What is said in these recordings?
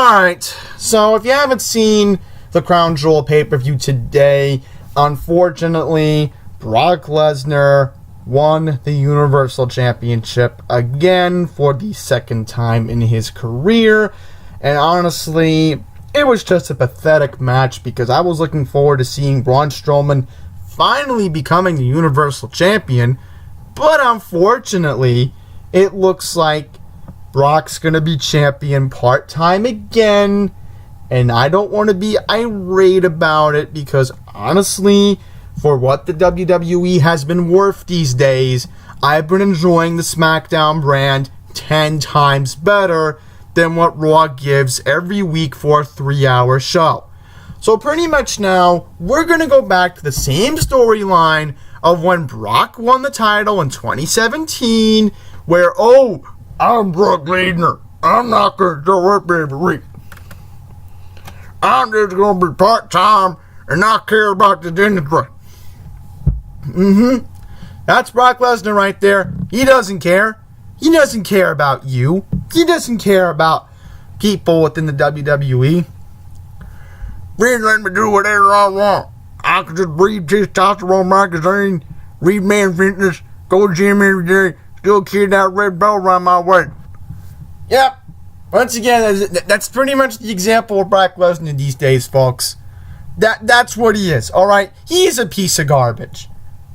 Alright, so if you haven't seen the Crown Jewel pay-per-view today, unfortunately, Brock Lesnar won the Universal Championship again for the second time in his career. And honestly, it was just a pathetic match because I was looking forward to seeing Braun Strowman finally becoming the Universal Champion. But unfortunately, it looks like Brock's going to be champion part-time again. And I don't want to be irate about it because honestly, for what the WWE has been worth these days, I've been enjoying the SmackDown brand 10 times better than what Raw gives every week for a 3-hour show. So pretty much now, we're going to go back to the same storyline of when Brock won the title in 2017, where, I'm Brock Lesnar. I'm not going to do it every week. I'm just going to be part-time and not care about the industry. That's Brock Lesnar right there. He doesn't care. He doesn't care about you. He doesn't care about people within the WWE. Please let me do whatever I want. I can just read Testosterone magazine, read Man Fitness, go to gym every day, still carry that red belt around my waist. Yep. Once again, that's pretty much the example of Brock Lesnar these days, folks. That's what he is, alright? He is a piece of garbage.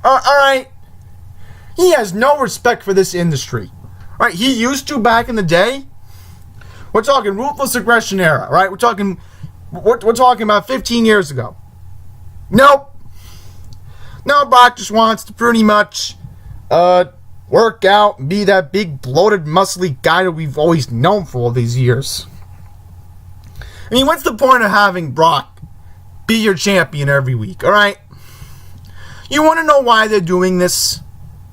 Alright? He has no respect for this industry. Alright, he used to back in the day. We're talking ruthless aggression era, right? We're talking about 15 years ago. Nope. Now Brock just wants to pretty much work out and be that big, bloated, muscly guy that we've always known for all these years. I mean, what's the point of having Brock be your champion every week, alright? You want to know why they're doing this?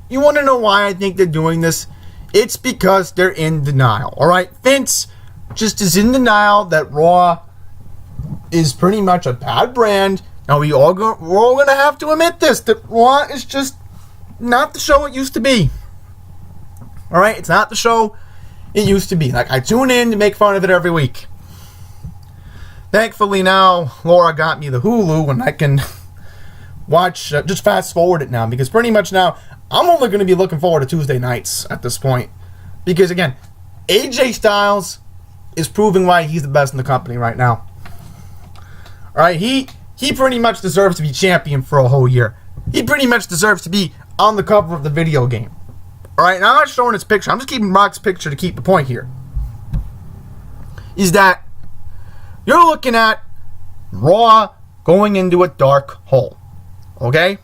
You want to know why I think they're doing this? It's because they're in denial, alright? Vince just is in denial that Raw is pretty much a bad brand. Now we're all going to have to admit this, that Raw is just not the show it used to be. Alright, it's not the show it used to be. Like, I tune in to make fun of it every week. Thankfully now, Laura got me the Hulu and I can watch, just fast forward it now, because pretty much now, I'm only going to be looking forward to Tuesday nights at this point. Because again, AJ Styles is proving why he's the best in the company right now. Alright, he pretty much deserves to be champion for a whole year. He pretty much deserves to be on the cover of the video game. Alright, now I'm not showing his picture. I'm just keeping Brock's picture to keep the point here. Is that you're looking at Raw going into a dark hole. Okay?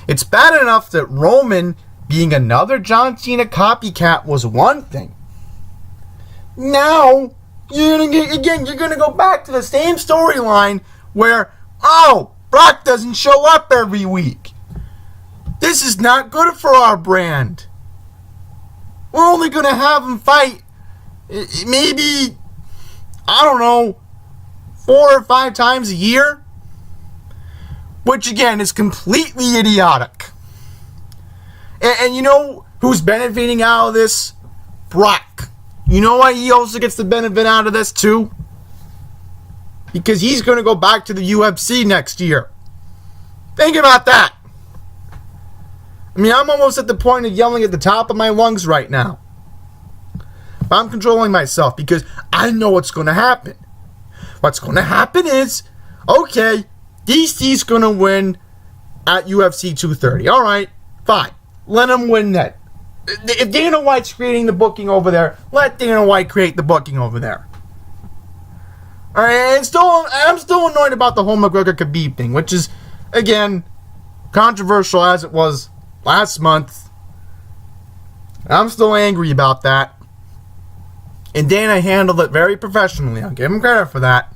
It's bad enough that Roman being another John Cena copycat was one thing. Now, you're going to go back to the same storyline where, Brock doesn't show up every week. This is not good for our brand. We're only going to have him fight maybe, 4 or 5 times a year. Which, again, is completely idiotic. And you know who's benefiting out of this? Brock. You know why he also gets the benefit out of this, too? Because he's going to go back to the UFC next year. Think about that. I mean, I'm almost at the point of yelling at the top of my lungs right now. But I'm controlling myself because I know what's going to happen. What's going to happen is, okay, DC's going to win at UFC 230. All right, fine. Let him win that. If Dana White's creating the booking over there, let Dana White create the booking over there. All right, and I'm still annoyed about the whole McGregor-Khabib thing, which is, again, controversial as it was last month. I'm still angry about that. And Dana handled it very professionally. I'll give him credit for that.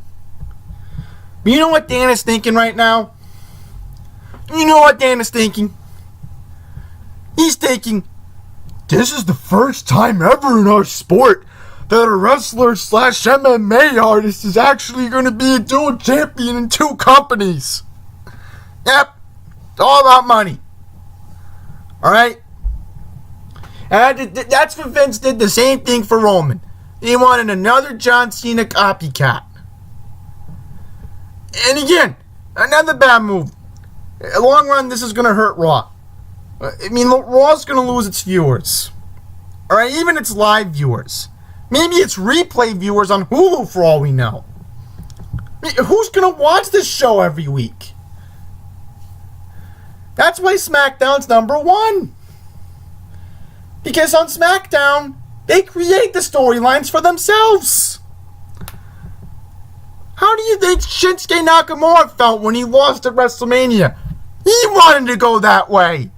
But you know what Dana's thinking right now? You know what Dana's thinking? He's thinking, this is the first time ever in our sport that a wrestler / MMA artist is actually going to be a dual champion in 2 companies. Yep. It's all about money. Alright? And that's what Vince did the same thing for Roman. He wanted another John Cena copycat. And again, another bad move. In the long run, this is going to hurt Raw. I mean, Raw's going to lose its viewers. Alright, even its live viewers. Maybe its replay viewers on Hulu for all we know. I mean, who's going to watch this show every week? That's why SmackDown's number one. Because on SmackDown, they create the storylines for themselves. How do you think Shinsuke Nakamura felt when he lost at WrestleMania? He wanted to go that way.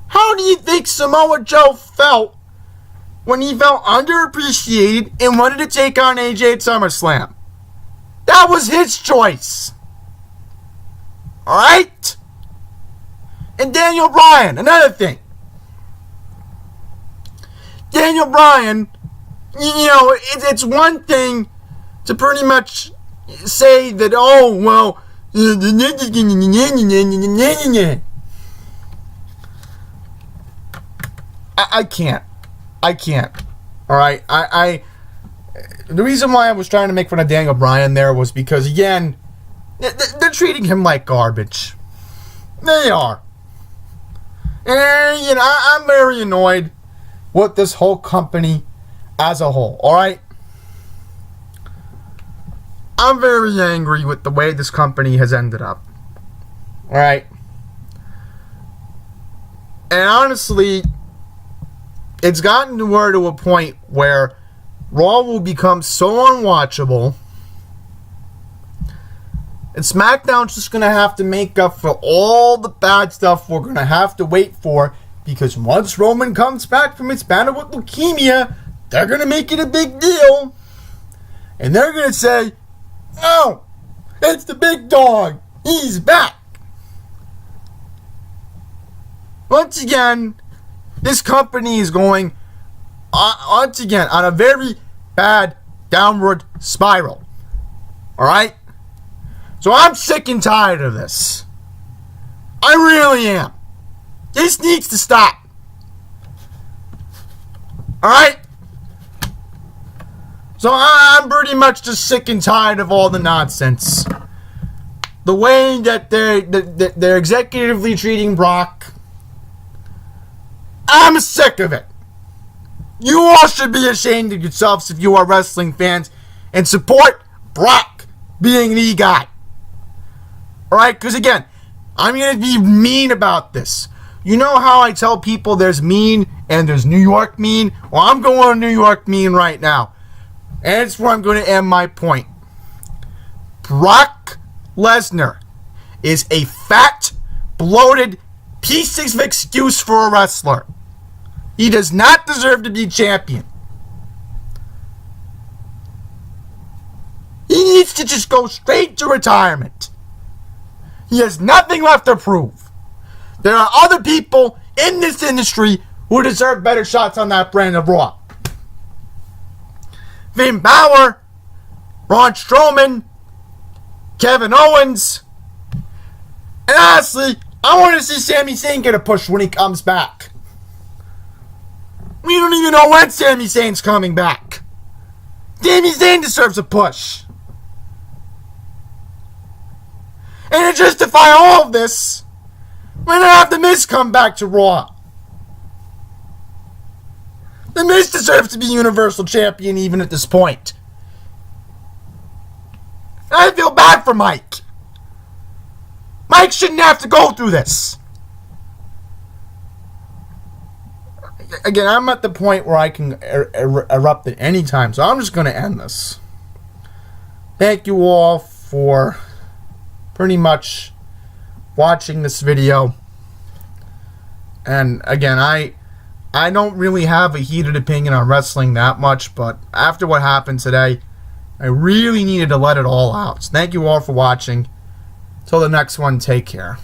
How do you think Samoa Joe felt when he felt underappreciated and wanted to take on AJ at SummerSlam? That was his choice. Alright? And Daniel Bryan, another thing. Daniel Bryan, you know, it's one thing to pretty much say that, oh, well, I can't. Alright? The reason why I was trying to make fun of Daniel Bryan there was because, again, they're treating him like garbage. They are. And, you know, I'm very annoyed with this whole company as a whole, alright? I'm very angry with the way this company has ended up. Alright? And honestly, it's gotten to a point where Raw will become so unwatchable, and SmackDown's just going to have to make up for all the bad stuff we're going to have to wait for, because once Roman comes back from his battle with leukemia, they're going to make it a big deal. And they're going to say, oh, it's the big dog. He's back. Once again, this company is going, once again, on a very bad downward spiral. Alright? So I'm sick and tired of this. I really am. This needs to stop. Alright? So I'm pretty much just sick and tired of all the nonsense. The way that they're executively treating Brock. I'm sick of it. You all should be ashamed of yourselves if you are wrestling fans and support Brock being the guy. Alright? Because again, I'm going to be mean about this. You know how I tell people there's mean and there's New York mean? Well, I'm going on New York mean right now. And it's where I'm going to end my point. Brock Lesnar is a fat, bloated piece of excuse for a wrestler. He does not deserve to be champion. He needs to just go straight to retirement. He has nothing left to prove. There are other people in this industry who deserve better shots on that brand of Raw. Finn Balor, Braun Strowman, Kevin Owens, and honestly, I want to see Sami Zayn get a push when he comes back. We don't even know when Sami Zayn's coming back. Sami Zayn deserves a push. And to justify all of this, we're going to have The Miz come back to Raw. The Miz deserves to be Universal Champion even at this point. I feel bad for Mike. Mike shouldn't have to go through this. Again, I'm at the point where I can erupt at any time, so I'm just going to end this. Thank you all for pretty much watching this video. And again, I don't really have a heated opinion on wrestling that much, but after what happened today, I really needed to let it all out. So thank you all for watching. Till the next one, take care.